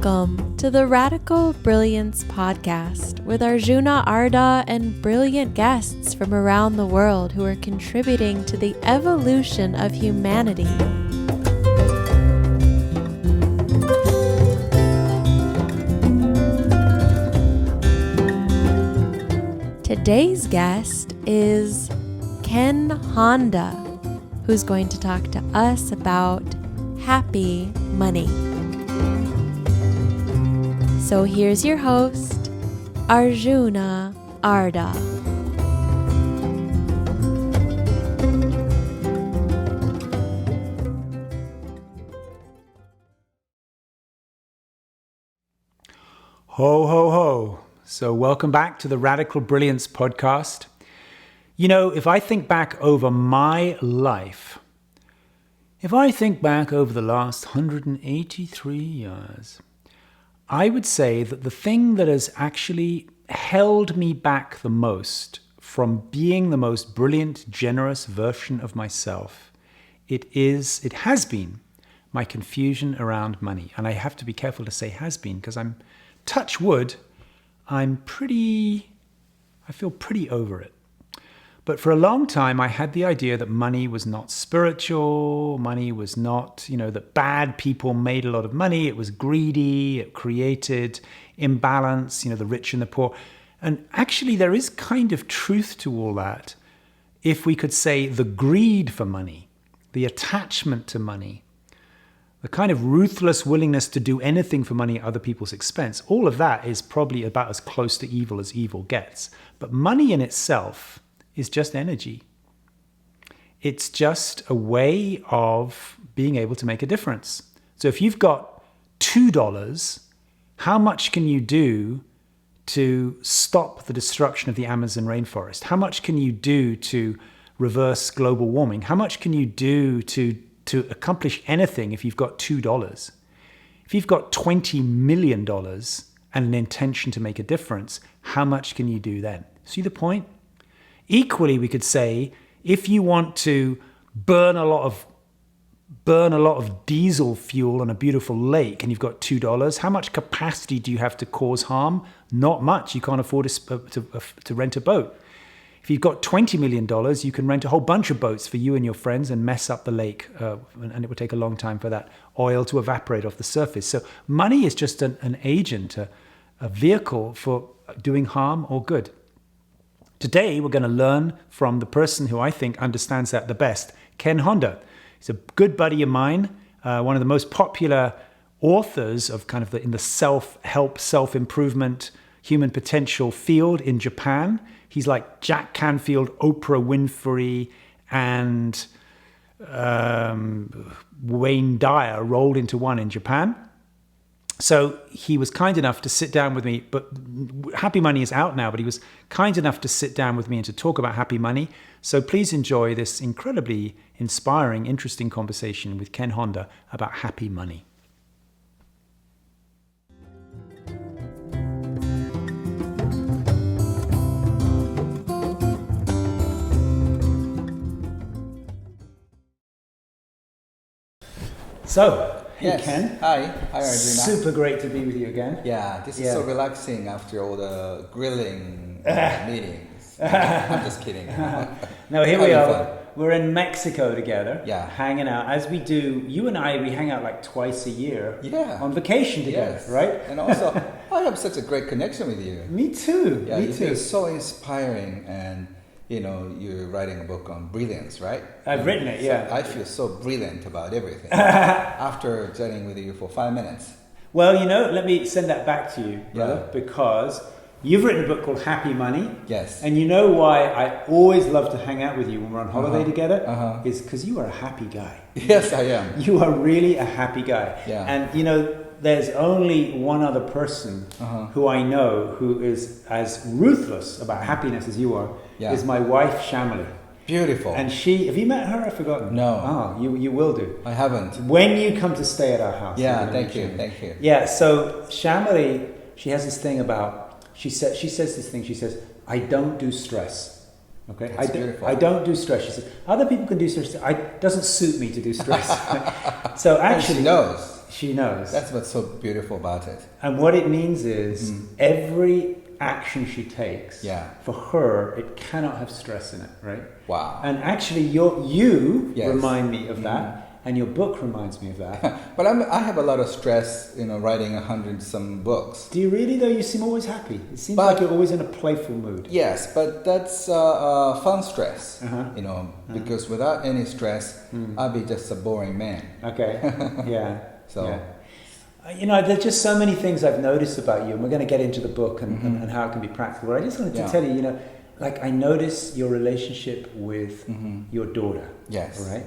Welcome to the Radical Brilliance Podcast with Arjuna Arda and brilliant guests from around the world who are contributing to the evolution of humanity. Today's guest is Ken Honda, who's going to talk to us about happy money. So here's your host, Arjuna Arda. Ho, ho, ho. So welcome back to the Radical Brilliance Podcast. You know, if I think back over my life, if I think back over the last 183 years, I would say that the thing that has actually held me back the most from being the most brilliant, generous version of myself, it has been my confusion around money. And I have to be careful to say has been, because touch wood, I feel pretty over it. But for a long time, I had the idea that money was not spiritual, money was not, that bad people made a lot of money, it was greedy, it created imbalance, the rich and the poor. And actually, there is kind of truth to all that. If we could say the greed for money, the attachment to money, the kind of ruthless willingness to do anything for money at other people's expense, all of that is probably about as close to evil as evil gets. But money in itself is just energy. It's just a way of being able to make a difference. So if you've got $2, how much can you do to stop the destruction of the Amazon rainforest? How much can you do to reverse global warming? How much can you do to accomplish anything if you've got $2? If you've got $20 million and an intention to make a difference, how much can you do then? See the point? Equally, we could say, if you want to burn a lot of diesel fuel on a beautiful lake and you've got $2, how much capacity do you have to cause harm? Not much. You can't afford to rent a boat. If you've got $20 million, you can rent a whole bunch of boats for you and your friends and mess up the lake, and it would take a long time for that oil to evaporate off the surface. So money is just an agent, a vehicle for doing harm or good. Today, we're going to learn from the person who I think understands that the best, Ken Honda. He's a good buddy of mine, one of the most popular authors of kind of in the self-help, self-improvement, human potential field in Japan. He's like Jack Canfield, Oprah Winfrey, and Wayne Dyer rolled into one in Japan. So he was kind enough to sit down with me, but Happy Money is out now, but he was kind enough to sit down with me and to talk about happy money. So please enjoy this incredibly inspiring, interesting conversation with Ken Honda about happy money. So, hey yes. Ken. Hi Arjuna. Super great to be with you again. Yeah, this is so relaxing after all the grilling meetings. I'm just kidding. No, here we are. We're in Mexico together. Yeah. Hanging out. As we do, you and I, we hang out like twice a year. Yeah. On vacation together, right? And also, I have such a great connection with you. Me too. Yeah, Me too. You're so inspiring, and you're writing a book on brilliance, right? I've written it, yeah. So I feel so brilliant about everything after chatting with you for 5 minutes. Well, let me send that back to you, brother, because you've written a book called Happy Money. Yes. And you know why I always love to hang out with you when we're on holiday together? Is because you are a happy guy. Yes, I am. You are really a happy guy. Yeah. And, there's only one other person who I know who is as ruthless about happiness as you are, is my wife, Shamali. Beautiful. And have you met her? I've forgotten. No. Oh, you will do. I haven't. When you come to stay at our house. Yeah, thank you. Yeah, so Shamali, she has this thing about, she says this thing, she says, I don't do stress. Okay, I don't do stress. She says, other people can do stress. It doesn't suit me to do stress. So actually, and she knows. She knows. That's what's so beautiful about it. And what it means is every action she takes, for her, it cannot have stress in it, right? Wow. And actually, you Yes. remind me of that, and your book reminds me of that. But I have a lot of stress, writing 100-some books. Do you really, though? You seem always happy. It seems But- like you're always in a playful mood. Yes, but that's fun stress, because without any stress, I'll be just a boring man. Okay. Yeah. So. Yeah. There's just so many things I've noticed about you, and we're going to get into the book and how it can be practical. But I just wanted to tell you, like I notice your relationship with your daughter. Yes. Right?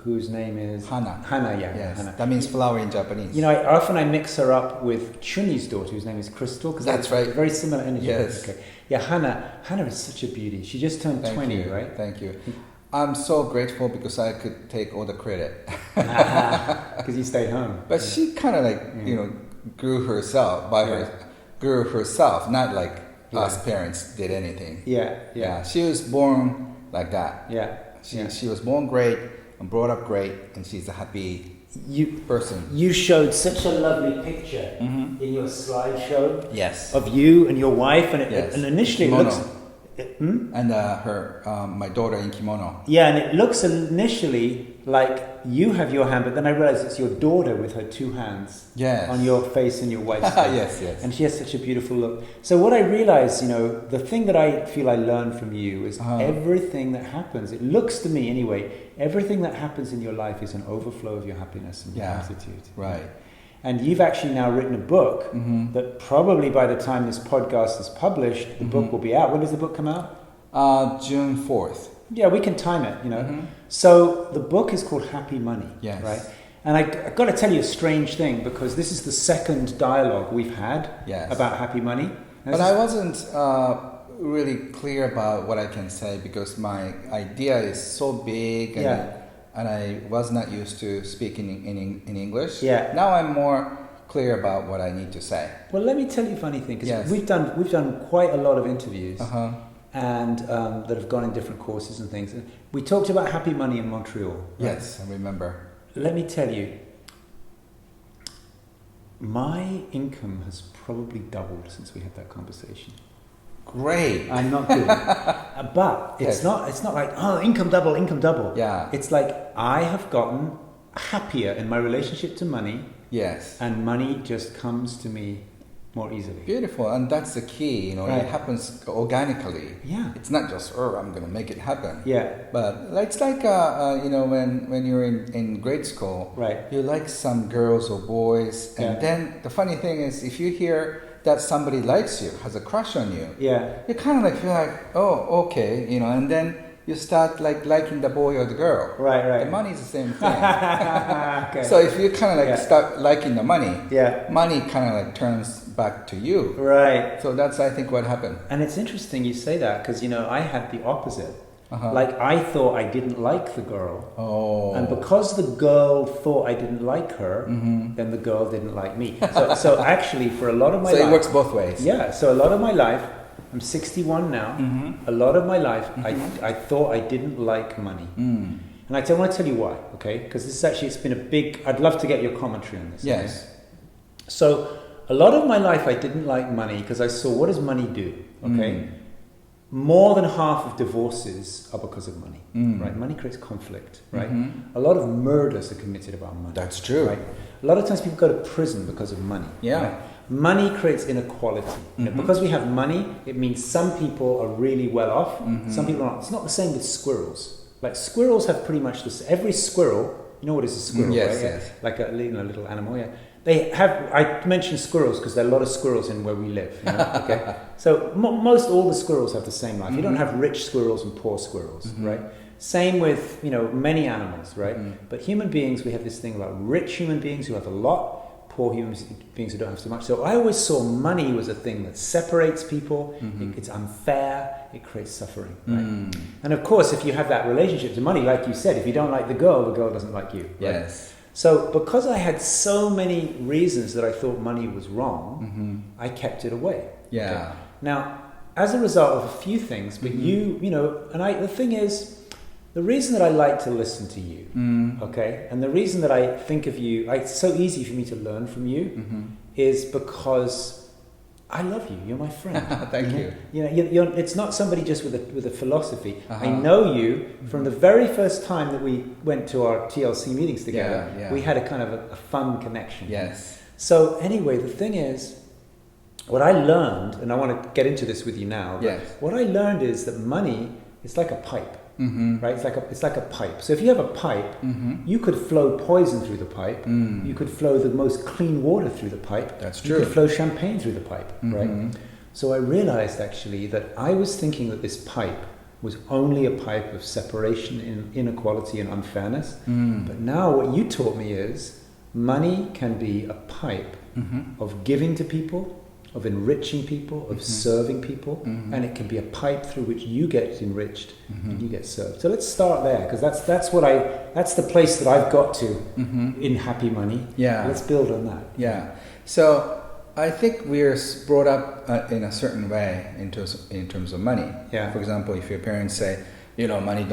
Whose name is Hana. Hana, yeah. Yes. Hana. That means flower in Japanese. I mix her up with Chuni's daughter, whose name is Crystal, because That's right. Very similar energy. Yes. Okay. Yeah, Hana is such a beauty. She just turned 20, right? Thank you. I'm so grateful because I could take all the credit. Because you stayed home. But she kind of grew herself grew herself, not like us parents did anything. Yeah. She was born like that. Yeah. She was born great and brought up great, and she's a happy person. You showed such a lovely picture in your slideshow. Yes. Of you and your wife, and Yes. initially Kimono. it looks. And my daughter in kimono. Yeah, and it looks initially like you have your hand, but then I realize it's your daughter with her two hands on your face and your wife's face. Yes. And she has such a beautiful look. So what I realize, the thing that I feel I learned from you is everything that happens, it looks to me anyway, everything that happens in your life is an overflow of your happiness and your gratitude. Right. And you've actually now written a book that probably by the time this podcast is published, the book will be out. When does the book come out? June 4th. Yeah, we can time it, So the book is called Happy Money, right? And I've got to tell you a strange thing, because this is the second dialogue we've had about Happy Money. But I wasn't really clear about what I can say, because my idea is so big and I was not used to speaking in English. Yeah. Now I'm more clear about what I need to say. Well, let me tell you a funny thing, because we've done quite a lot of interviews. And that have gone in different courses and things. And we talked about Happy Money in Montreal. Right? Yes, I remember. Let me tell you, my income has probably doubled since we had that conversation. Great. I'm not good. But it's not like, income double. Yeah. It's like I have gotten happier in my relationship to money. Yes. And money just comes to me more easily. Beautiful, and that's the key. It happens organically. Yeah. It's not just I'm going to make it happen. Yeah. But it's like when you're in grade school, right? You like some girls or boys, and then the funny thing is, if you hear that somebody likes you, has a crush on you, you kind of feel like, oh, okay, and then you start liking the boy or the girl. Right. The money is the same thing. Okay. So if you kind of start liking the money, money kind of turns back to you. Right. So that's, I think, what happened. And it's interesting you say that, because I had the opposite. Like I thought I didn't like the girl. Oh. And because the girl thought I didn't like her, then the girl didn't like me. So actually, for a lot of my life, so it works both ways. Yeah. So a lot of my life, I'm 61 now. A lot of my life, I thought I didn't like money. And I want to tell you why, okay? Because this is actually, it's been a big, I'd love to get your commentary on this. Yes. Okay? So a lot of my life, I didn't like money because I saw, what does money do, okay? More than half of divorces are because of money, right? Money creates conflict, right? A lot of murders are committed about money. That's true. Right? A lot of times people go to prison because of money. Yeah. Right? Money creates inequality. Because we have money, it means some people are really well off, some people aren't. It's not the same with squirrels. Like squirrels have pretty much this. Every squirrel, you know what is a squirrel, yes, right? Yes. Like a little animal, They have, I mentioned squirrels because there are a lot of squirrels in where we live, okay? So most all the squirrels have the same life. You don't have rich squirrels and poor squirrels, right? Same with, many animals, right? But human beings, we have this thing about rich human beings who have a lot, poor human beings who don't have so much. So I always saw money was a thing that separates people. It's unfair. It creates suffering, right? And of course, if you have that relationship to money, like you said, if you don't like the girl doesn't like you, right? Yes. So because I had so many reasons that I thought money was wrong, I kept it away. Yeah. Okay? Now, as a result of a few things, but the thing is, The reason that I like to listen to you, okay, and the reason that I think of you, it's so easy for me to learn from you, is because I love you. You're my friend. Thank you. You're, it's not somebody just with a philosophy. I know you from the very first time that we went to our TLC meetings together. Yeah. We had a kind of a fun connection. Yes. So anyway, the thing is, what I learned, and I want to get into this with you now. Yes. What I learned is that money is like a pipe. Right, it's like a pipe. So if you have a pipe, you could flow poison through the pipe. You could flow the most clean water through the pipe. That's true. You could flow champagne through the pipe, right? So I realized actually that I was thinking that this pipe was only a pipe of separation, inequality, and unfairness. But now what you taught me is money can be a pipe of giving to people, of enriching people, of serving people, and it can be a pipe through which you get enriched and you get served. So let's start there, because that's the place that I've got to in Happy Money. Yeah. Let's build on that. Yeah. So I think we're brought up in a certain way in terms of money. Yeah. For example, if your parents say, money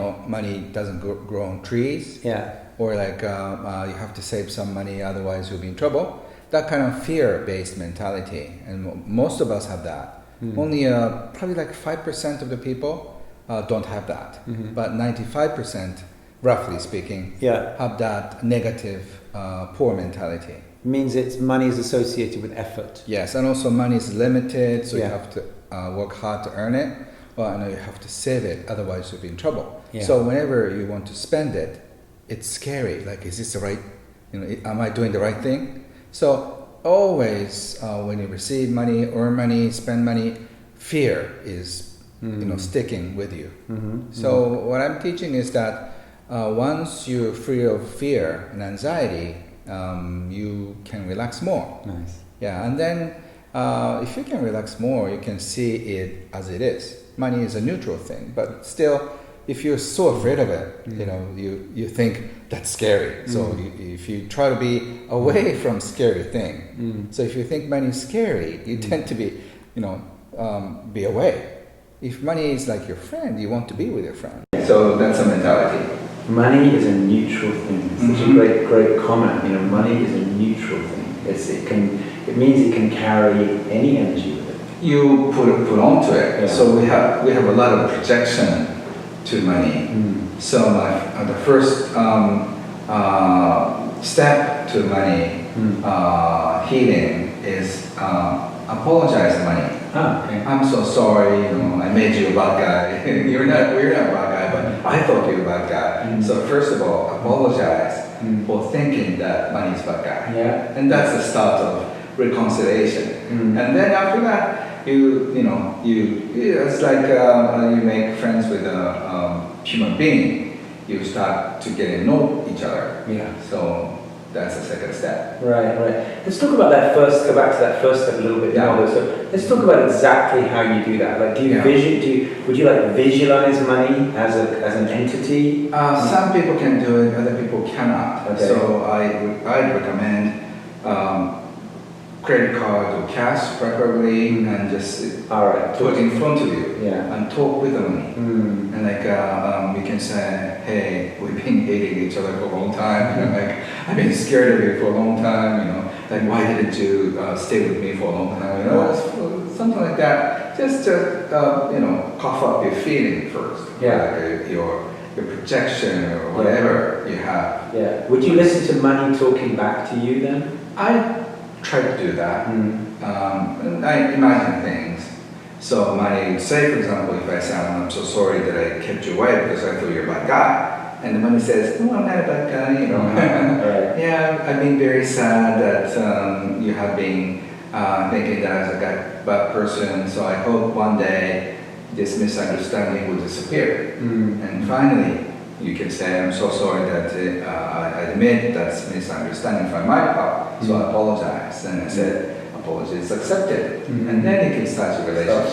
doesn't grow on trees. Yeah. Or like you have to save some money, otherwise you'll be in trouble. That kind of fear-based mentality, and most of us have that. Only probably like 5% of the people don't have that, but 95%, roughly speaking, have that negative, poor mentality. Means money is associated with effort. Yes, and also money is limited, so you have to work hard to earn it. Well, I know you have to save it, otherwise you'll be in trouble. Yeah. So whenever you want to spend it, it's scary. Like, is this the right? Am I doing the right thing? So always, when you receive money, earn money, spend money, fear is sticking with you. So what I'm teaching is that once you're free of fear and anxiety, you can relax more. Nice. Yeah, and then if you can relax more, you can see it as it is. Money is a neutral thing, but still, if you're so afraid of it, you think that's scary. So if you try to be away from scary thing, so if you think money is scary, you tend to be, be away. If money is like your friend, you want to be with your friend. So that's a mentality. Money is a neutral thing. It's such a great comment. Money is a neutral thing. It means it can carry any energy with it. You put onto it. Yeah. So we have a lot of projection to money. So the first step to money healing is apologize money. Okay. I'm so sorry, I made you a bad guy. We're not a bad guy, but I thought you were a bad guy. So first of all, apologize for thinking that money is a bad guy. Yeah. And that's the start of reconciliation. And then after that, it's like you make friends with a human being. You start to get to know each other. Yeah. So that's the second step. Right. Let's talk about that first. Go back to that first step a little bit more. So let's talk about exactly how you do that. Like, would you like visualize money as an entity? Some people can do it, other people cannot. Okay. So I'd recommend credit card or cash preferably, and just put in front of you and talk with the money. And we can say, hey, we've been hating each other for a long time. I've been scared of you for a long time. Why didn't you stay with me for a long time? Something like that. Just cough up your feeling first. Your projection or whatever you have. Yeah. Would you listen to money talking back to you then? I try to do that. And I imagine things. So money would say, for example, if I say, I'm so sorry that I kept you away because I thought you're a bad guy. And the money says, no, I'm not a bad guy, Yeah, I've been very sad that you have been thinking that I was a bad person. So I hope one day this misunderstanding will disappear. And finally, you can say, I'm so sorry that I admit that's misunderstanding from my part, so I apologize. And I said, apology is accepted. And then you can start your relationship.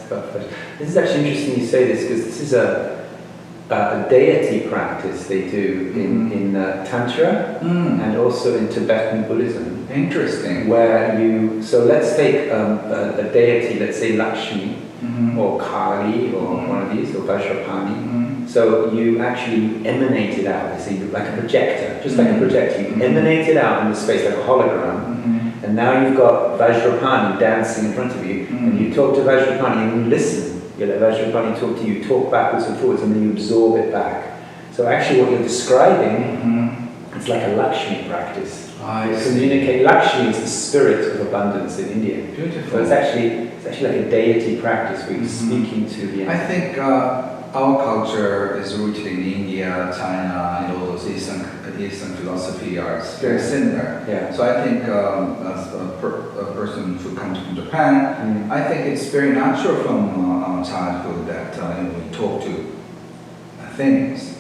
Start fresh. This is actually interesting you say this, because this is a deity practice they do in Tantra and also in Tibetan Buddhism. Interesting. So let's take a deity, let's say Lakshmi or Kali or one of these, or Vajrapani. So you actually emanate it out. So you like a projector, just like a projector. You emanate it out into space like a hologram. And now you've got Vajrapani dancing in front of you, and you talk to Vajrapani and you listen. You let Vajrapani talk to you, talk backwards and forwards, and then you absorb it back. So actually what you're describing, it's like a Lakshmi practice. Communicate. Lakshmi is the spirit of abundance in India. Beautiful. So it's actually like a deity practice where you're speaking to the I think our culture is rooted in India, China, and all those Eastern philosophy are very similar. Yeah. So I think as a person who comes from Japan, I think it's very natural from our childhood that we talk to things.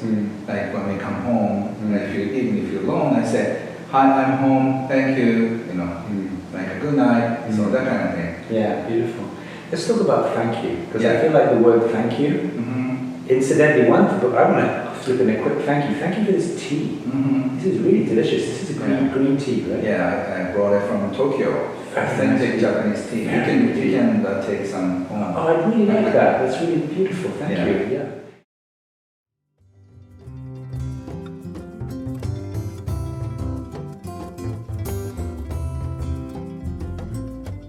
Like when we come home, even if you're alone, I say, "Hi, I'm home. Thank you." Like a good night. So that kind of thing. Yeah, beautiful. Let's talk about thank you, because I feel like the word thank you. Incidentally, I want to flip in a quick thank you. Thank you for this tea. This is really delicious. This is a green tea, right? Yeah, I brought it from Tokyo. Authentic Japanese tea. You can take some home. Oh, I really like that. That's really beautiful. Thank you. Yeah.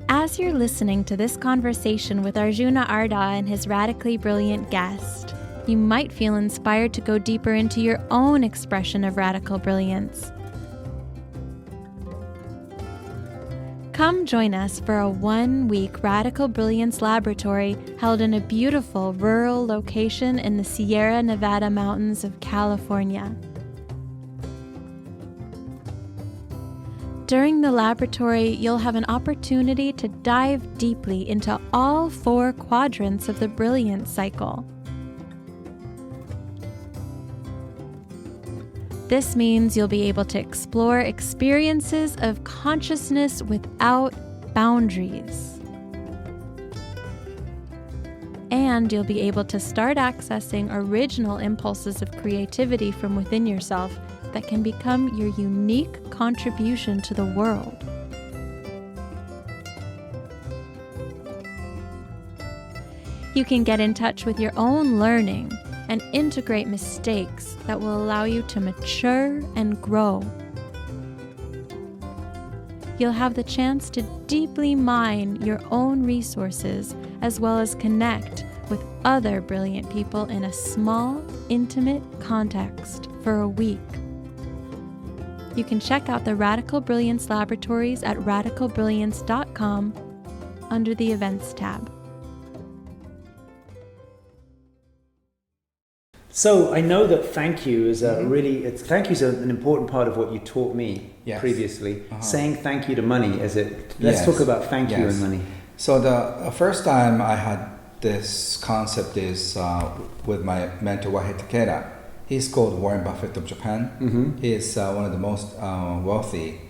As you're listening to this conversation with Arjuna Arda and his radically brilliant guest, you might feel inspired to go deeper into your own expression of radical brilliance. Come join us for a 1-week Radical Brilliance Laboratory held in a beautiful rural location in the Sierra Nevada mountains of California. During the laboratory, you'll have an opportunity to dive deeply into all 4 quadrants of the brilliance cycle. This means you'll be able to explore experiences of consciousness without boundaries. And you'll be able to start accessing original impulses of creativity from within yourself that can become your unique contribution to the world. You can get in touch with your own learning and integrate mistakes that will allow you to mature and grow. You'll have the chance to deeply mine your own resources as well as connect with other brilliant people in a small, intimate context for a week. You can check out the Radical Brilliance Laboratories at radicalbrilliance.com under the Events tab. So I know that thank you is thank you is an important part of what you taught me previously. Saying thank you to money let's talk about thank you and money. So the first time I had this concept is with my mentor Wahei Takeda. He's called Warren Buffett of Japan. He is one of the most wealthy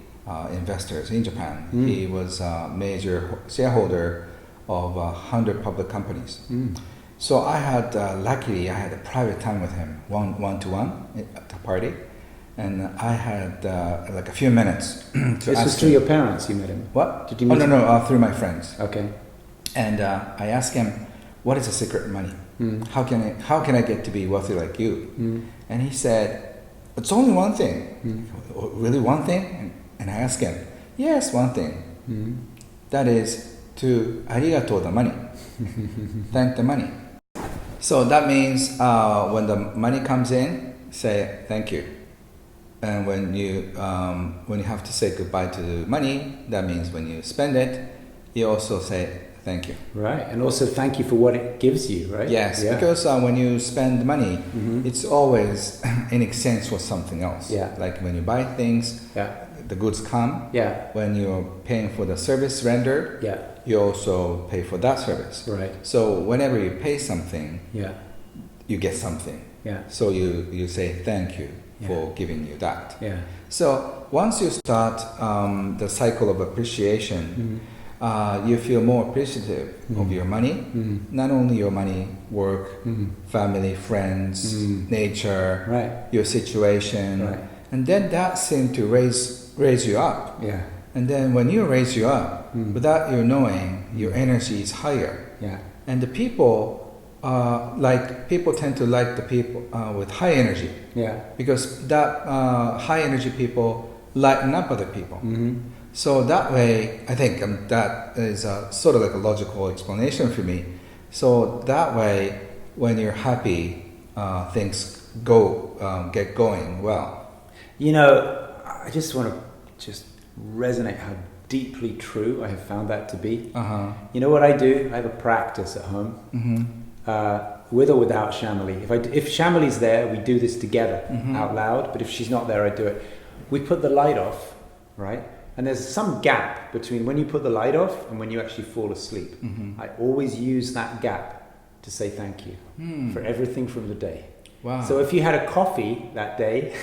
investors in Japan. He was a major shareholder of 100 public companies. So I had, luckily, I had a private time with him, one-to-one at the party. And I had like a few minutes to ask him. This was through your parents you met him? What? Did you meet him? No, through my friends. Okay. And I asked him, what is the secret of money? How can I get to be wealthy like you? And he said, it's only one thing. Really one thing? And I asked him, yes, one thing. That is to arigato the money. Thank the money. So that means when the money comes in, say thank you. And when you have to say goodbye to the money, that means when you spend it, you also say thank you. Right, and also thank you for what it gives you, right? Yes, because when you spend money, it's always in exchange for something else. Yeah. Like when you buy things, the goods come. Yeah. When you're paying for the service rendered, you also pay for that service. Right. So whenever you pay something, you get something. Yeah. So you say thank you for giving you that. Yeah. So once you start the cycle of appreciation, you feel more appreciative of your money, not only your money, work, family, friends, nature, your situation, and then that seems to raise you up. Yeah. And then when you raise you up, without you knowing, your energy is higher. Yeah. And the people like people tend to like the people with high energy. Yeah. Because that high energy people lighten up other people. Mm-hmm. So that way, I think that is sort of like a logical explanation for me. So that way, when you're happy, things get going well. You know, I just want to resonate how deeply true I have found that to be. Uh-huh. You know what I do? I have a practice at home, with or without Shamali. If Shamali's there, we do this together out loud. But if she's not there, I do it. We put the light off, right? And there's some gap between when you put the light off and when you actually fall asleep. I always use that gap to say thank you for everything from the day. Wow. So if you had a coffee that day,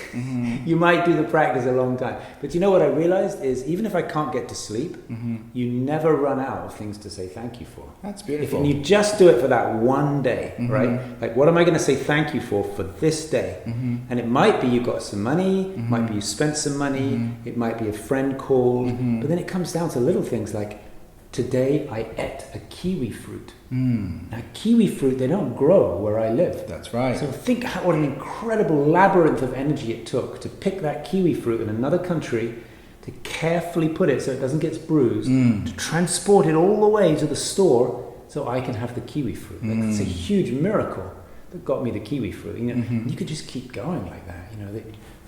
you might do the practice a long time. But you know what I realized is even if I can't get to sleep, you never run out of things to say thank you for. That's beautiful. If you just do it for that one day, right? Like, what am I going to say thank you for this day? And it might be you got some money, it might be you spent some money, it might be a friend called, but then it comes down to little things like, today I ate a kiwi fruit. Now, kiwi fruit, they don't grow where I live. That's right. So think what an incredible labyrinth of energy it took to pick that kiwi fruit in another country, to carefully put it so it doesn't get bruised, to transport it all the way to the store so I can have the kiwi fruit. Like, it's a huge miracle that got me the kiwi fruit. You know, you could just keep going like that. You know,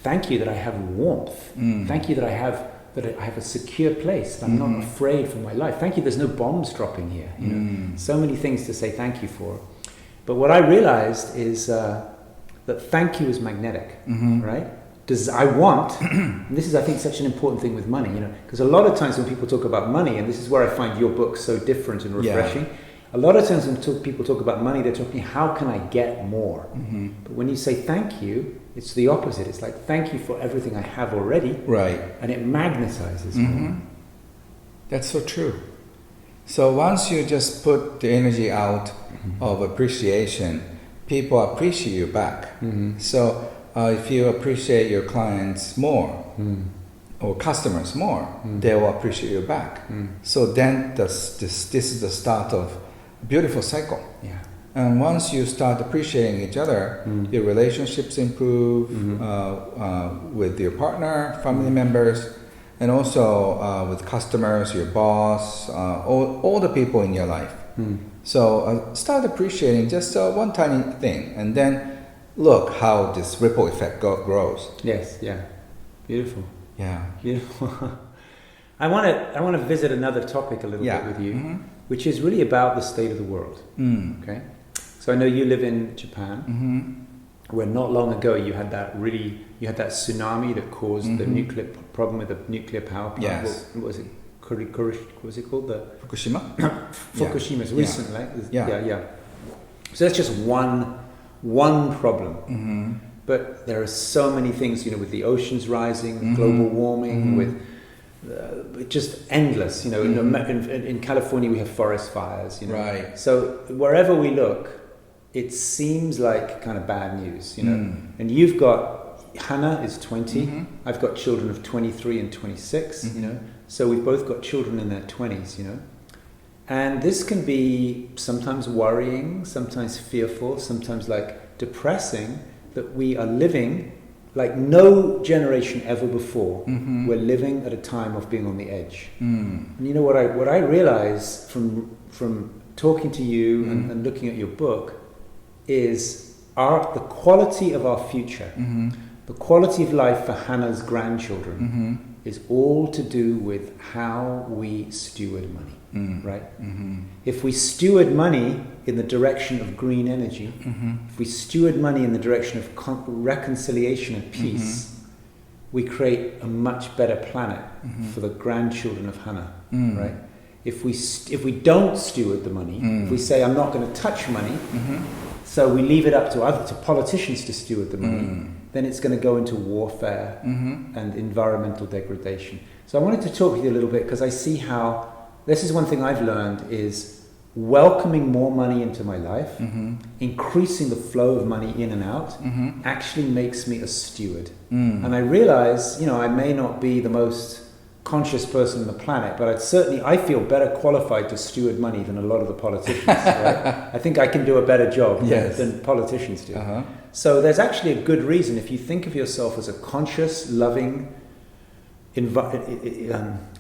thank you that I have warmth. Thank you that I have a secure place, that I'm not afraid for my life. Thank you, there's no bombs dropping here. You know, so many things to say thank you for. But what I realized is that thank you is magnetic, right? I want, and this is, I think, such an important thing with money, you know, because a lot of times when people talk about money, and this is where I find your book so different and refreshing, a lot of times when people talk about money, they're talking, how can I get more? But when you say thank you, it's the opposite. It's like, thank you for everything I have already. Right. And it magnetizes more. That's so true. So once you just put the energy out of appreciation, people appreciate you back. So if you appreciate your clients more, or customers more, they will appreciate you back. So then this is the start of a beautiful cycle. Yeah. And once you start appreciating each other, your relationships improve with your partner, family members, and also with customers, your boss, all the people in your life. So start appreciating just one tiny thing, and then look how this ripple effect grows. Yes, yeah. Beautiful. Yeah. Beautiful. I want to visit another topic a little bit with you, which is really about the state of the world. Okay? So I know you live in Japan, where not long ago you had that tsunami that caused the nuclear problem with the nuclear power plant. Yes. What was it? What was it called? Fukushima? Fukushima's recently. Yeah. So that's just one problem. But there are so many things, you know, with the oceans rising, global warming, with just endless. You know, in California we have forest fires. You know, right. So wherever we look, it seems like kind of bad news. You know, and you've got Hannah is 20. I've got children of 23 and 26. You know, so we've both got children in their 20s. You know, and this can be sometimes worrying, sometimes fearful, sometimes like depressing, that we are living like no generation ever before. We're living at a time of being on the edge. And you know what I realize from talking to you and looking at your book is the quality of our future, the quality of life for Hannah's grandchildren is all to do with how we steward money. Right? If we steward money in the direction of green energy, if we steward money in the direction of reconciliation and peace, we create a much better planet for the grandchildren of Hannah. Right? If we don't steward the money, if we say I'm not going to touch money, so we leave it up to politicians to steward the money, then it's going to go into warfare and environmental degradation. So I wanted to talk with you a little bit because I see how this is one thing I've learned is welcoming more money into my life, increasing the flow of money in and out, actually makes me a steward. And I realize, you know, I may not be the most conscious person on the planet, but I feel better qualified to steward money than a lot of the politicians. Right? I think I can do a better job than politicians do. Uh-huh. So there's actually a good reason, if you think of yourself as a conscious, loving,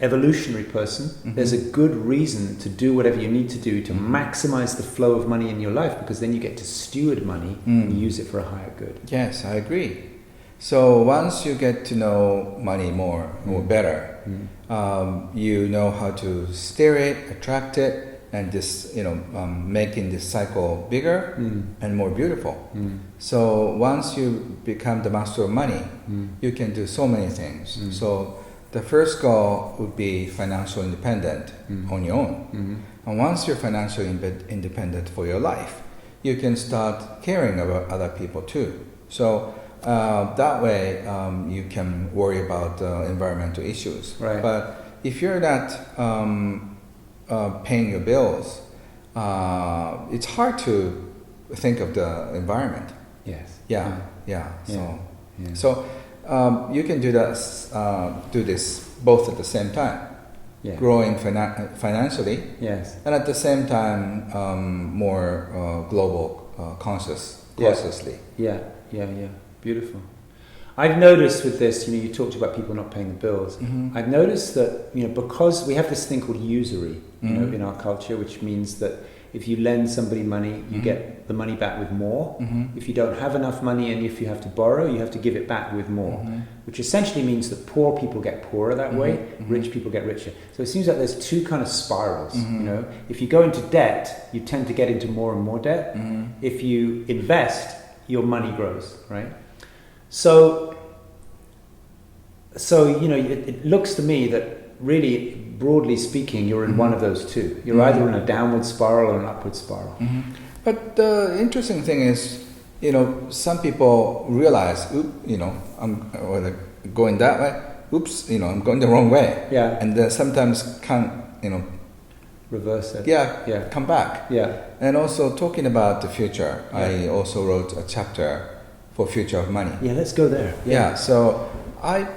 evolutionary person, there's a good reason to do whatever you need to do to maximize the flow of money in your life, because then you get to steward money and use it for a higher good. Yes, I agree. So once you get to know money more or better, you know how to steer it, attract it, and just making this cycle bigger and more beautiful. So once you become the master of money, you can do so many things. So the first goal would be financial independent on your own. And once you're financially independent for your life, you can start caring about other people too. So that way you can worry about environmental issues. Right. But if you're not paying your bills, it's hard to think of the environment. Yes. Yeah. So you can do this both at the same time. Yeah. Growing financially. Yes. And at the same time more global consciously. Yeah. Beautiful. I've noticed with this, you talked about people not paying the bills. I've noticed that, because we have this thing called usury, in our culture, which means that if you lend somebody money, you get the money back with more. If you don't have enough money and if you have to borrow, you have to give it back with more, which essentially means that poor people get poorer that way, rich people get richer. So it seems like there's two kind of spirals, If you go into debt, you tend to get into more and more debt. If you invest, your money grows, right? So it looks to me that really, broadly speaking, you're in one of those two. You're either in a downward spiral or an upward spiral. But the interesting thing is, some people realize, I'm going that way. Oops, I'm going the wrong way. Yeah. And then sometimes can't, reverse it. Yeah. Come back. Yeah. And also talking about the future, I also wrote a chapter for future of money. Yeah, let's go there. Yeah. So I'm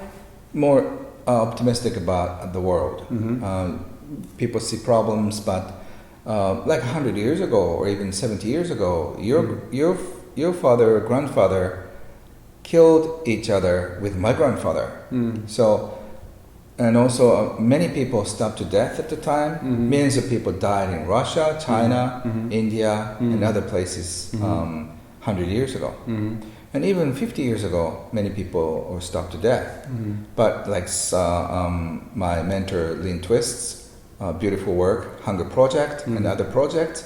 more optimistic about the world. People see problems, but like 100 years ago or even 70 years ago, your father or grandfather killed each other with my grandfather. So, and also many people stopped to death at the time. Millions of people died in Russia, China, India, and other places 100 years ago. And even 50 years ago, many people were stopped to death. But like my mentor, Lynn Twist's beautiful work, Hunger Project, and other projects,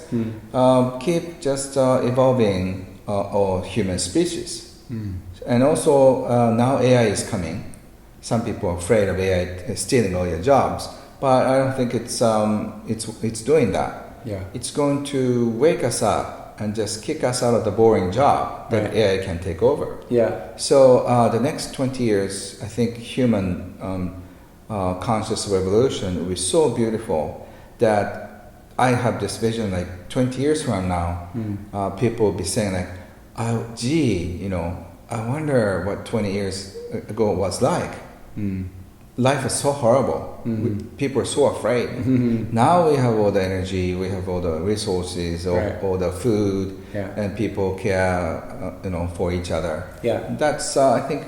keep just evolving all human species. And also now AI is coming. Some people are afraid of AI stealing all your jobs, but I don't think it's doing that. Yeah. It's going to wake us up and just kick us out of the boring job that AI can take over. Yeah. So the next 20 years, I think human conscious revolution will be so beautiful that I have this vision like 20 years from now, people will be saying like, oh, gee, I wonder what 20 years ago was like. Life is so horrible. People are so afraid. Now we have all the energy, we have all the resources, all the food, and people care, for each other. Yeah, that's I think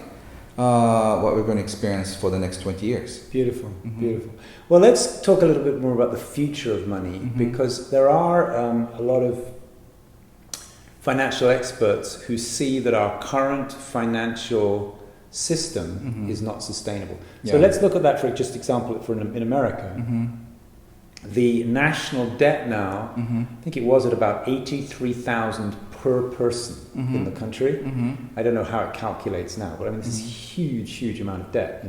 what we're going to experience for the next 20 years. Beautiful, beautiful. Well, let's talk a little bit more about the future of money, because there are a lot of financial experts who see that our current financial system is not sustainable. So let's look at that for just example in America. The national debt now, I think it was at about 83,000 per person in the country. I don't know how it calculates now, but I mean this is a huge amount of debt,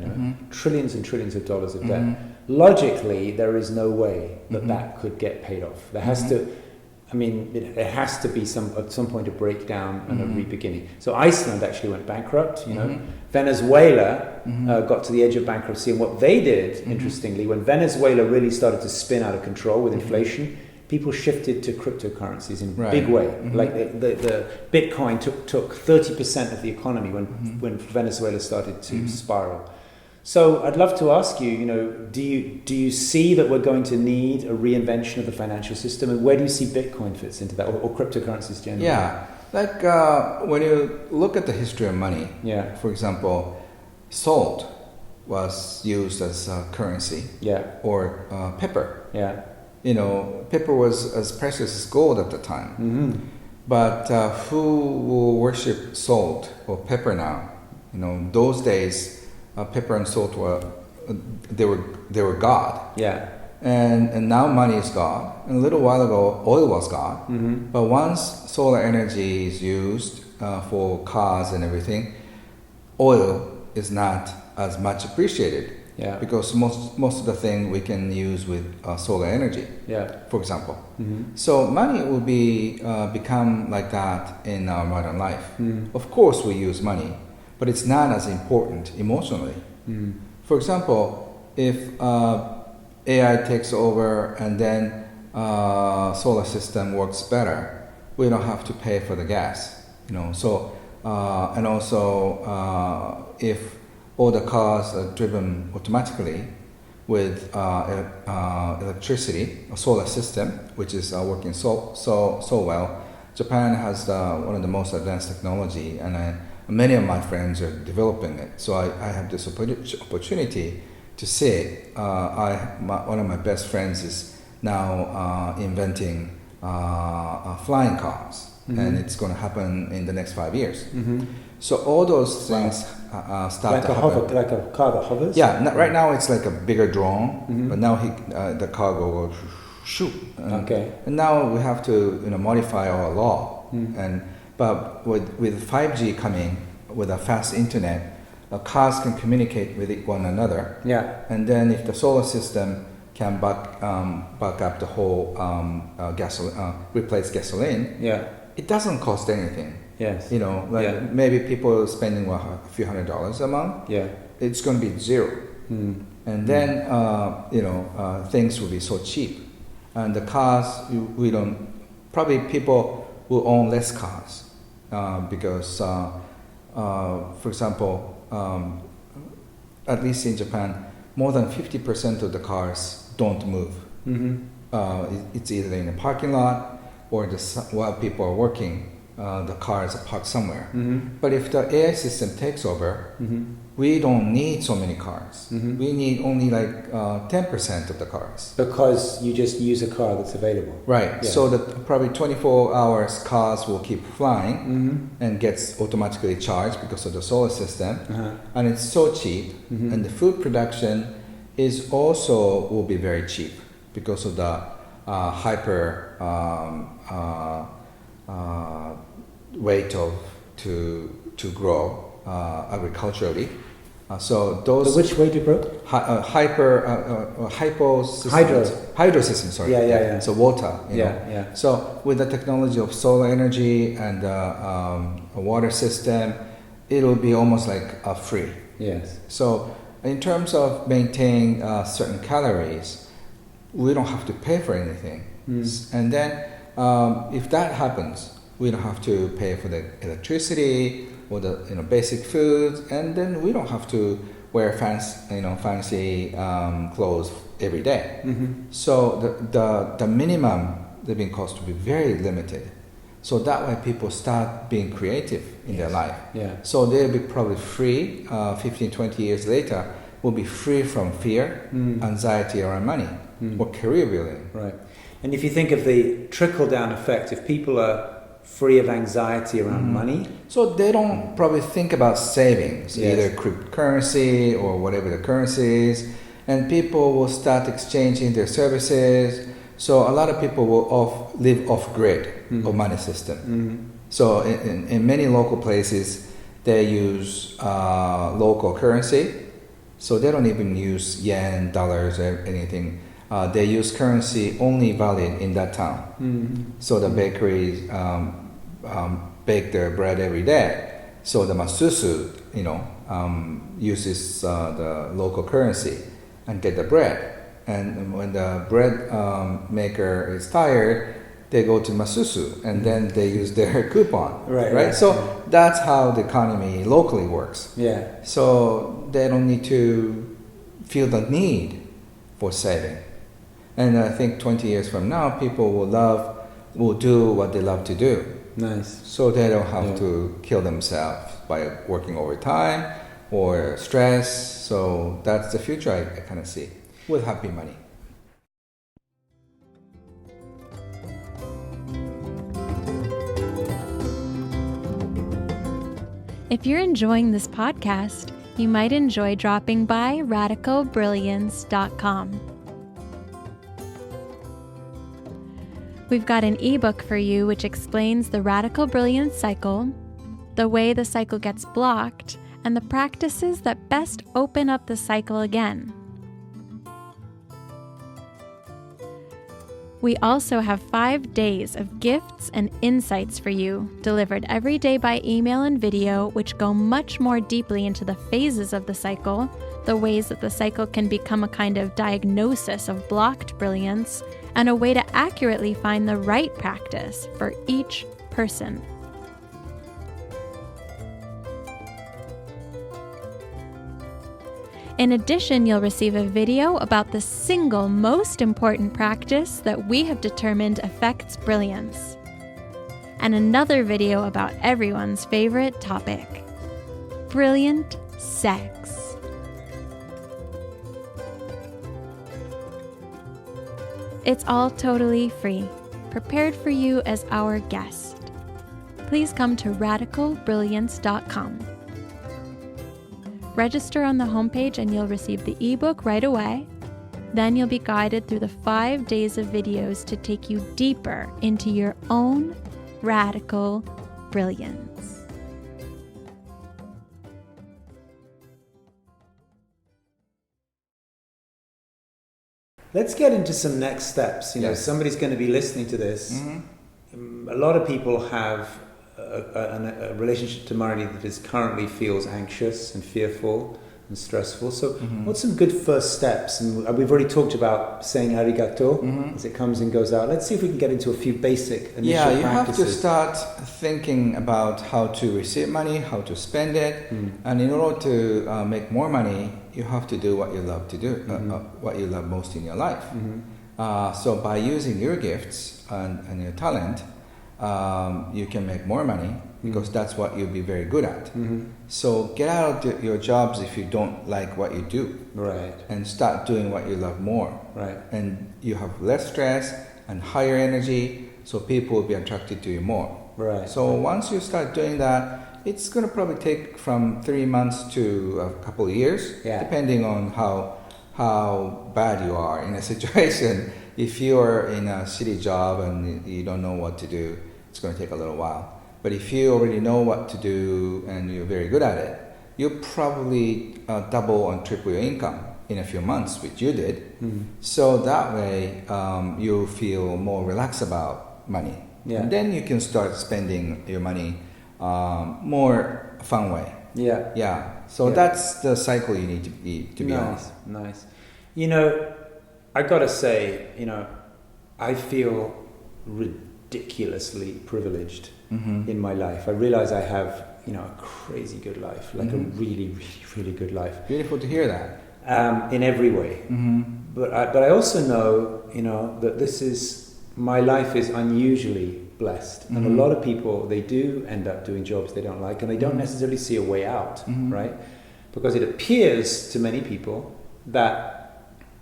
trillions and trillions of dollars of debt. Logically, there is no way that could get paid off. There has to it has to be at some point a breakdown and a re-beginning. So Iceland actually went bankrupt, Venezuela got to the edge of bankruptcy, and what they did, interestingly, when Venezuela really started to spin out of control with inflation, people shifted to cryptocurrencies in a big way. Like the Bitcoin took 30% of the economy when Venezuela started to spiral. So I'd love to ask you, do you see that we're going to need a reinvention of the financial system, and where do you see Bitcoin fits into that, or cryptocurrencies generally? Yeah, like when you look at the history of money, for example, salt was used as currency, or pepper. Pepper was as precious as gold at the time. Mm-hmm. But who will worship salt or pepper now? Those days, pepper and salt were God. Yeah. And now money is God. And a little while ago, oil was God. Mm-hmm. But once solar energy is used for cars and everything, oil is not as much appreciated. Yeah. Because most of the thing we can use with solar energy. Yeah. For example. Mm-hmm. So money will become like that in our modern life. Mm. Of course, we use money, but it's not as important emotionally. Mm. For example, if AI takes over and then solar system works better, we don't have to pay for the gas. So and also if all the cars are driven automatically with electricity, a solar system, which is working so well. Japan has one of the most advanced technology, and many of my friends are developing it. So I have this opportunity to see it. One of my best friends is now inventing flying cars, and it's going to happen in the next 5 years. Mm-hmm. So all those things start to happen. Like a car that hovers? Yeah, right now it's like a bigger drone, but now the car goes shoot. And now we have to modify our law. But with 5G coming, with a fast internet, cars can communicate with one another. Yeah. And then if the solar system can back up the whole replace gasoline, it doesn't cost anything. Yes. Maybe people are spending a few $100s a month. Yeah. It's going to be zero. And then things will be so cheap, and the cars probably people will own less cars because for example, at least in Japan, more than 50% of the cars don't move. It's either in a parking lot or while people are working, the cars are parked somewhere. But if the AI system takes over, we don't need so many cars. We need only like 10% of the cars. Because you just use a car that's available. Right. Yeah. So that probably 24 hours cars will keep flying and gets automatically charged because of the solar system. And it's so cheap. And the food production is also will be very cheap because of the hyper rate to grow agriculturally. So those. So which way to grow? Hydro system. Sorry. Yeah. So water. Yeah. So with the technology of solar energy and a water system, it will be almost like free. Yes. So in terms of maintaining certain calories, we don't have to pay for anything. And then if that happens, we don't have to pay for the electricity or the basic foods, and then we don't have to wear fancy clothes every day. So the minimum living cost will be very limited. So that way people start being creative in their life. Yeah. So they'll be probably free 15, 20 years later, will be free from fear, anxiety around money, or career building. Right. And if you think of the trickle-down effect, if people are free of anxiety around money. So they don't probably think about savings, either cryptocurrency or whatever the currency is, and people will start exchanging their services. So a lot of people will live off-grid of money system. So in many local places, they use local currency. So they don't even use yen, dollars, or anything. They use currency only valid in that town. So the bakeries bake their bread every day. So the masusu, uses the local currency and get the bread. And when the bread maker is tired, they go to Masusu and then they use their coupon. Right. So that's how the economy locally works. Yeah. So they don't need to feel the need for saving. And I think 20 years from now, people will do what they love to do. Nice. So they don't have to kill themselves by working overtime or stress. So that's the future I kind of see with happy money. If you're enjoying this podcast, you might enjoy dropping by radicalbrilliance.com. We've got an ebook for you which explains the radical brilliance cycle, the way the cycle gets blocked, and the practices that best open up the cycle again. We also have 5 days of gifts and insights for you, delivered every day by email and video, which go much more deeply into the phases of the cycle, the ways that the cycle can become a kind of diagnosis of blocked brilliance, and a way to accurately find the right practice for each person. In addition, you'll receive a video about the single most important practice that we have determined affects brilliance, and another video about everyone's favorite topic, brilliant sex. It's all totally free, prepared for you as our guest. Please come to radicalbrilliance.com. Register on the homepage and you'll receive the ebook right away. Then you'll be guided through the 5 days of videos to take you deeper into your own radical brilliance. Let's get into some next steps. Somebody's going to be listening to this. A lot of people have a relationship to money that is currently feels anxious and fearful and stressful. So what's some good first steps? And we've already talked about saying arigato as it comes and goes out. Let's see if we can get into a few basic initial practices. You have to start thinking about how to receive money, how to spend it. And in order to make more money, you have to do what you love to do, what you love most in your life. So by using your gifts and your talent, you can make more money because that's what you'll be very good at. So get out of your jobs if you don't like what you do, and start doing what you love more. And you have less stress and higher energy, so people will be attracted to you more. So once you start doing that, it's going to probably take from 3 months to a couple of years, depending on how bad you are in a situation. If you're in a shitty job and you don't know what to do, it's going to take a little while. But if you already know what to do and you're very good at it, you'll probably double and triple your income in a few months, which you did. So that way you'll feel more relaxed about money. And then you can start spending your money more fun way. So that's the cycle you need to be on. Nice. I gotta say, I feel ridiculously privileged in my life. I realize I have, a crazy good life, like a really, really, really good life. Beautiful to hear that. In every way. But I also know, that my life is unusually blessed. And a lot of people, they do end up doing jobs they don't like, and they don't necessarily see a way out, right? Because it appears to many people that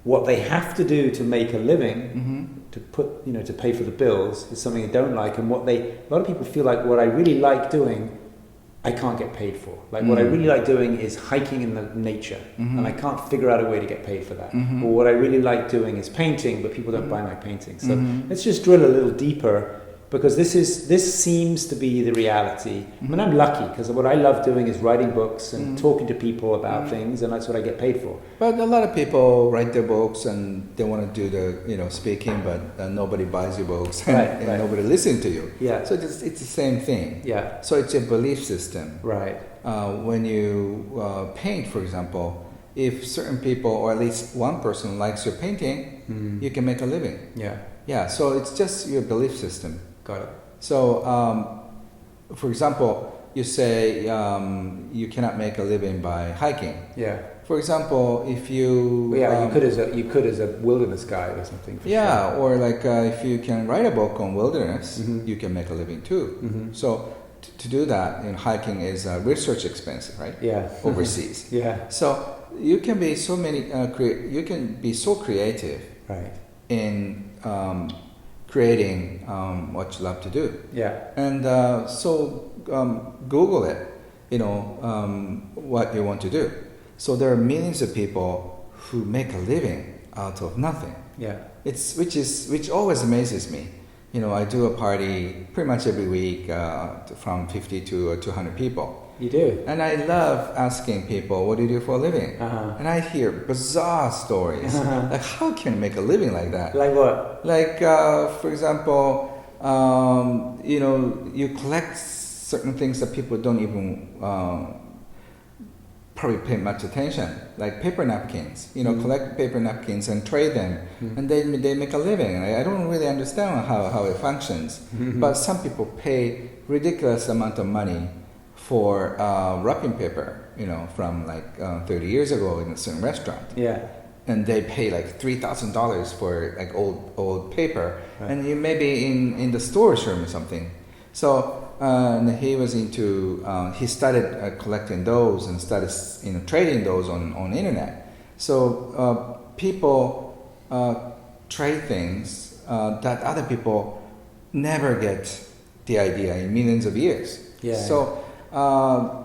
what they have to do to make a living, to pay for the bills, is something they don't like. And a lot of people feel like what I really like doing, I can't get paid for. Like what I really like doing is hiking in the nature, and I can't figure out a way to get paid for that. Or what I really like doing is painting, but people don't buy my paintings. So let's just drill a little deeper, because this seems to be the reality. I mean, I'm lucky because what I love doing is writing books and talking to people about things, and that's what I get paid for. But a lot of people write their books and they want to do the speaking, but nobody buys your books and nobody listens to you. So it's the same thing. So it's a belief system. When you paint, for example, if certain people or at least one person likes your painting, you can make a living. Yeah, so it's just your belief system. Got it. So, for example, you say you cannot make a living by hiking. Yeah. For example, if you you could as a wilderness guide or something. Sure. Or like if you can write a book on wilderness, you can make a living too. So to do that, hiking is research expensive, right? Yeah. Overseas. Yeah. So you can be so creative, right, in creating what you love to do. Yeah. And so Google it, what you want to do. So there are millions of people who make a living out of nothing. Yeah. Which always amazes me. I do a party pretty much every week from 50 to 200 people. You do? And I love asking people, what do you do for a living? And I hear bizarre stories. Like, how can you make a living like that? Like what? Like, for example, you collect certain things that people don't even probably pay much attention, like paper napkins. Collect paper napkins and trade them, and they make a living. I don't really understand how it functions, but some people pay ridiculous amount of money for wrapping paper, from like 30 years ago in a certain restaurant. Yeah. And they pay like $3,000 for like old paper, right. And you maybe in the storage room or something. So and he was into he started collecting those and started trading those on internet. So people trade things that other people never get the idea in millions of years. Yeah. So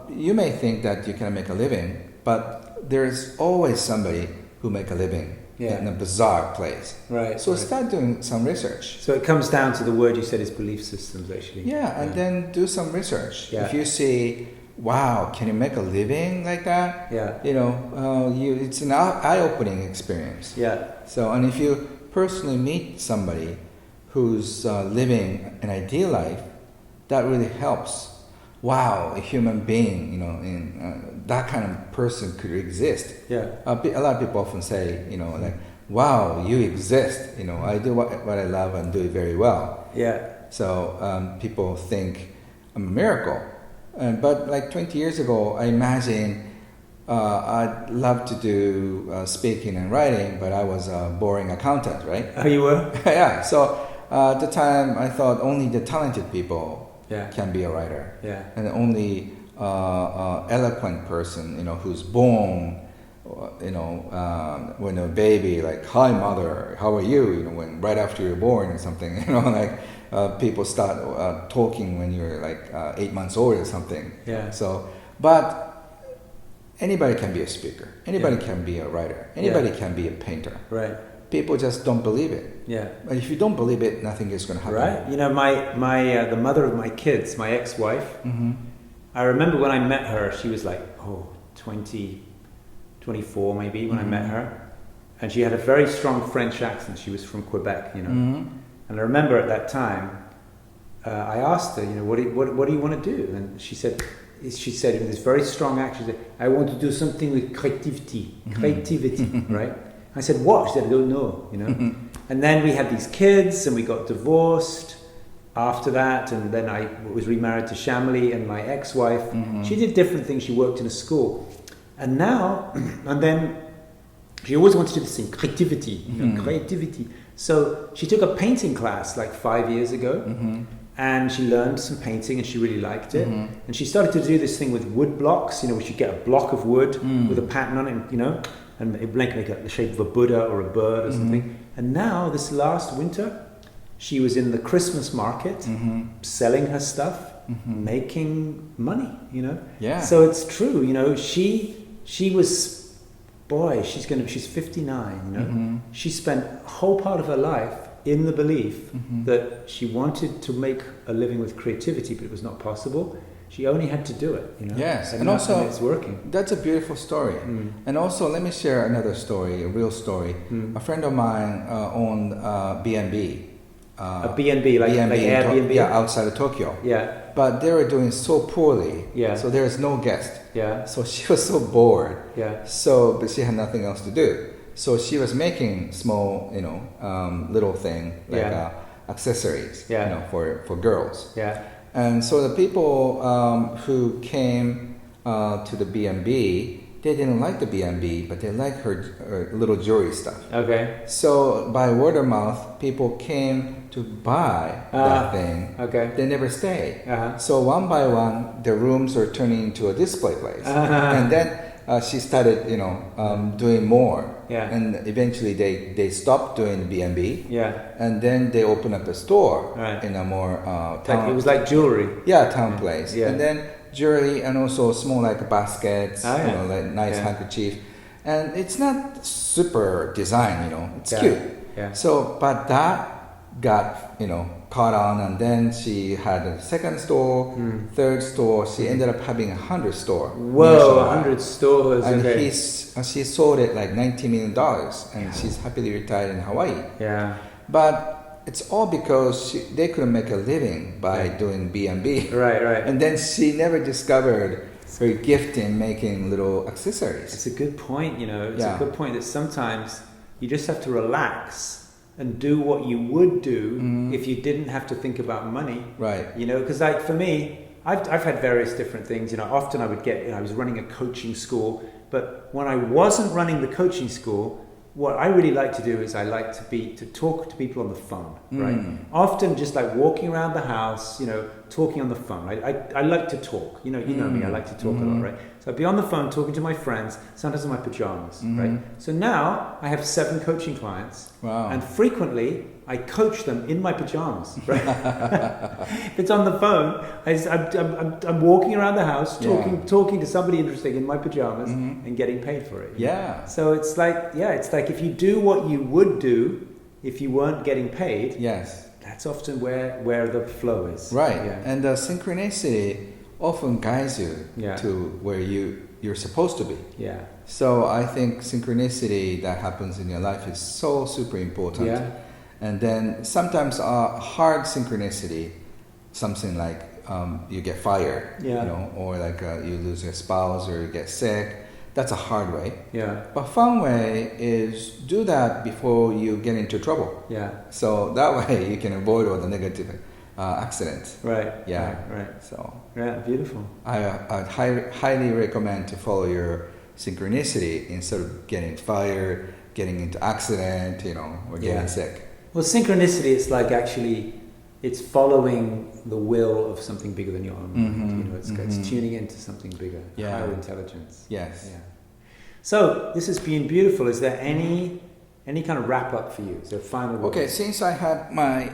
you may think that you can make a living, but there's always somebody who make a living in a bizarre place. Right. So start doing some research. So it comes down to the word you said is belief systems, actually. Yeah, and then do some research. Yeah. If you see, wow, can you make a living like that? Yeah. It's an eye-opening experience. Yeah. So, and if you personally meet somebody who's living an ideal life, that really helps. Wow, a human being, that kind of person could exist. Yeah. A lot of people often say, like, wow, you exist. I do what I love and do it very well. Yeah. So people think I'm a miracle. But like 20 years ago, I imagine I'd love to do speaking and writing, but I was a boring accountant, right? Oh, you were? Yeah. So at the time, I thought only the talented people can be a writer. Yeah. And only eloquent person, who's born, when a baby, like, hi mother, how are you? When right after you're born or something, people start talking when you're like 8 months old or something. Yeah. So, but anybody can be a speaker. Anybody can be a writer. Anybody can be a painter. Right. People just don't believe it. Yeah. But if you don't believe it, nothing is going to happen. Right. The mother of my kids, my ex-wife, I remember when I met her, she was like, 20, 24 maybe when I met her. And she had a very strong French accent. She was from Quebec, And I remember at that time, I asked her, what do you want to do? And she said with this very strong accent, she said, I want to do something with creativity, right? I said, what? She said, I don't know, And then we had these kids and we got divorced after that. And then I was remarried to Shamli, and my ex-wife, she did different things. She worked in a school. And now, and then she always wanted to do this thing, creativity, creativity. So she took a painting class like 5 years ago. And she learned some painting and she really liked it. And she started to do this thing with wood blocks, where she get a block of wood with a pattern on it, and it make the shape of a Buddha or a bird or something. And now, this last winter, she was in the Christmas market selling her stuff, making money, Yeah. So it's true, she was, she's 59, She spent a whole part of her life in the belief that she wanted to make a living with creativity, but it was not possible. She only had to do it, Yes, and also it's working. That's a beautiful story. And also, let me share another story, a real story. A friend of mine owned B&B. A B&B, like Airbnb? Outside of Tokyo. Yeah. But they were doing so poorly. Yeah. So there was no guest. Yeah. So she was so bored. Yeah. But she had nothing else to do. So she was making small, little thing like accessories, for girls. Yeah. And so the people who came to the B&B, they didn't like the B&B, but they liked her little jewelry stuff. Okay. So by word of mouth, people came to buy that thing. Okay. They never stayed. Uh-huh. So one by one, the rooms were turning into a display place. And then she started, doing more. Yeah. And eventually they stopped doing B&B. Yeah. And then they opened up a store Right. in a more Like, it was like jewelry. town place. Yeah. And then jewelry and also small like baskets, like nice handkerchief. And it's not super design, it's cute. Yeah. So, but that got, caught on, and then she had a second store, third store. She ended up having 100 stores. Whoa, 100 stores. And Okay. she sold it like $90 million, and she's happily retired in Hawaii. Yeah. But it's all because they couldn't make a living by doing B&B. Right, right. And then she never discovered her gift in making little accessories. It's a good point, It's a good point that sometimes you just have to relax and do what you would do if you didn't have to think about money. Right. Because like for me, I've had various different things. Often I would get, I was running a coaching school, but when I wasn't running the coaching school, what I really like to do is I like to talk to people on the phone, right? Often just like walking around the house, talking on the phone. I like to talk. You know me, I like to talk a lot, right? So I'd be on the phone talking to my friends, sometimes in my pajamas, right? So now I have 7 coaching clients. Wow. And frequently I coach them in my pajamas, right? If it's on the phone, I'm walking around the house talking to somebody interesting in my pajamas and getting paid for it. Yeah. So it's like if you do what you would do if you weren't getting paid. Yes. That's often where the flow is. Right. Yeah. And the synchronicity often guides you to where you're supposed to be. Yeah. So I think synchronicity that happens in your life is so super important. Yeah. And then sometimes hard synchronicity, something like you get fired, or like you lose your spouse or you get sick. That's a hard way. Yeah. But fun way is do that before you get into trouble. Yeah. So that way you can avoid all the negative accidents. Right. Yeah. Right. So Yeah. Beautiful. I'd highly recommend to follow your synchronicity instead of getting fired, getting into accident, or getting sick. Well, synchronicity, it's like actually, it's following the will of something bigger than your own mind. It's tuning into something bigger, higher intelligence. Yes. Yeah. So this has been beautiful. Is there any kind of wrap up for you? Is there a final word? Okay, since I have my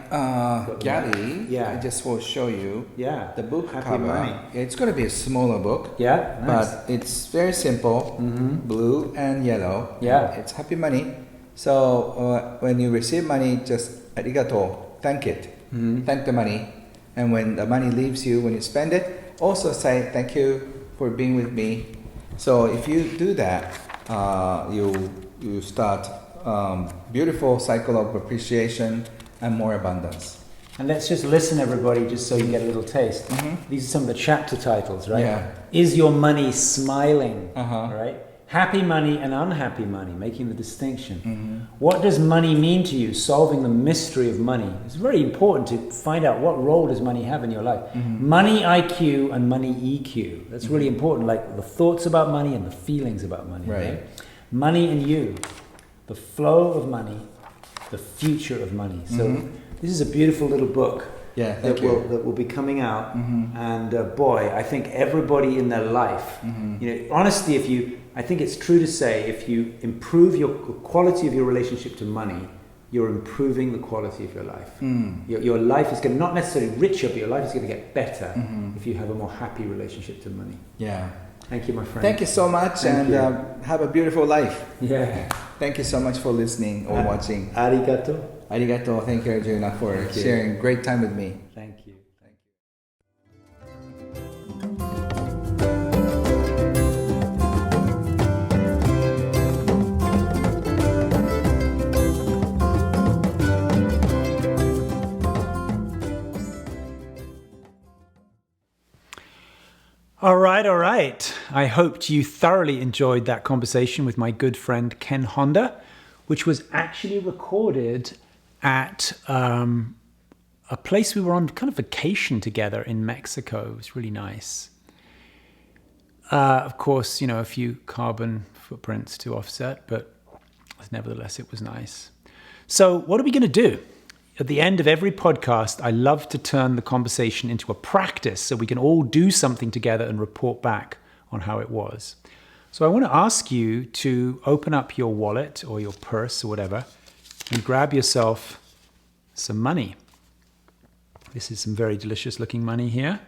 galley, I just will show you the book Happy cover. Money. It's going to be a smaller book. Yeah, nice. But it's very simple, blue and yellow. Yeah. It's Happy Money. So when you receive money, just arigato, thank it. Thank the money. And when the money leaves you, when you spend it, also say thank you for being with me. So if you do that, you start beautiful cycle of appreciation and more abundance. And let's just listen, everybody, just so you get a little taste. These are some of the chapter titles, right? Yeah. Is your money smiling? Uh-huh. Right? Happy money and unhappy money, making the distinction. What does money mean to you? Solving the mystery of money. It's very important to find out what role does money have in your life. Money IQ and money EQ. That's really important, like the thoughts about money and the feelings about money. Right. Money and you. The flow of money, the future of money. So this is a beautiful little book that will be coming out. And boy, I think everybody in their life, honestly, I think it's true to say, if you improve the quality of your relationship to money, you're improving the quality of your life. Your life is going to, not necessarily richer, but your life is going to get better if you have a more happy relationship to money. Yeah. Thank you, my friend. Thank you so much, and have a beautiful life. Yeah. Thank you so much for listening or watching. Arigato. Arigato. Thank you, Arjuna, for sharing great time with me. Thank you. All right. I hoped you thoroughly enjoyed that conversation with my good friend Ken Honda. which was actually recorded at a place we were on kind of vacation together in Mexico. It was really nice. Of course, a few carbon footprints to offset, but nevertheless, it was nice. So what are we going to do? At the end of every podcast, I love to turn the conversation into a practice so we can all do something together and report back on how it was. So I want to ask you to open up your wallet or your purse or whatever and grab yourself some money. This is some very delicious looking money here,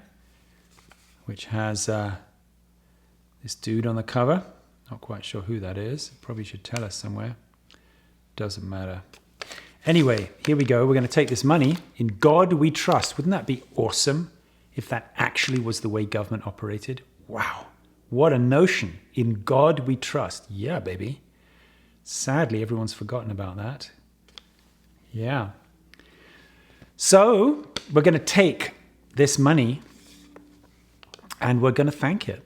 which has this dude on the cover. Not quite sure who that is. Probably should tell us somewhere. Doesn't matter. Anyway, here we go. We're going to take this money. In God we trust. Wouldn't that be awesome if that actually was the way government operated? Wow. What a notion. In God we trust. Yeah, baby. Sadly, everyone's forgotten about that. Yeah. So we're going to take this money and we're going to thank it.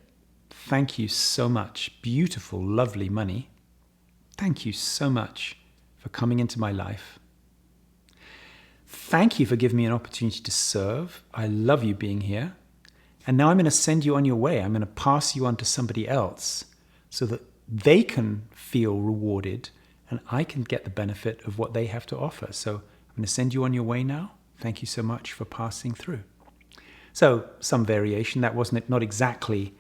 Thank you so much. Beautiful, lovely money. Thank you so much for coming into my life. Thank you for giving me an opportunity to serve. I love you being here. And now I'm going to send you on your way. I'm going to pass you on to somebody else so that they can feel rewarded and I can get the benefit of what they have to offer. So I'm going to send you on your way now. Thank you so much for passing through. So some variation. That was not exactly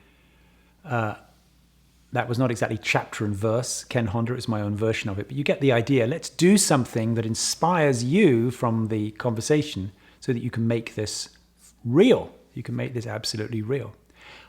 chapter and verse. Ken Honda is my own version of it, but you get the idea. Let's do something that inspires you from the conversation so that you can make this real. You can make this absolutely real.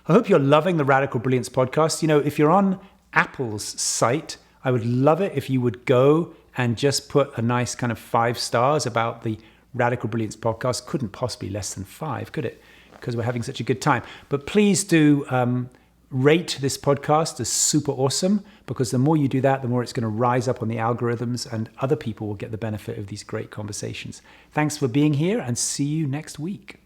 I hope you're loving the Radical Brilliance podcast. If you're on Apple's site, I would love it if you would go and just put a nice kind of 5 stars about the Radical Brilliance podcast. Couldn't possibly less than 5, could it? Because we're having such a good time. But please do rate this podcast as super awesome, because the more you do that, the more it's going to rise up on the algorithms and other people will get the benefit of these great conversations. Thanks for being here and see you next week.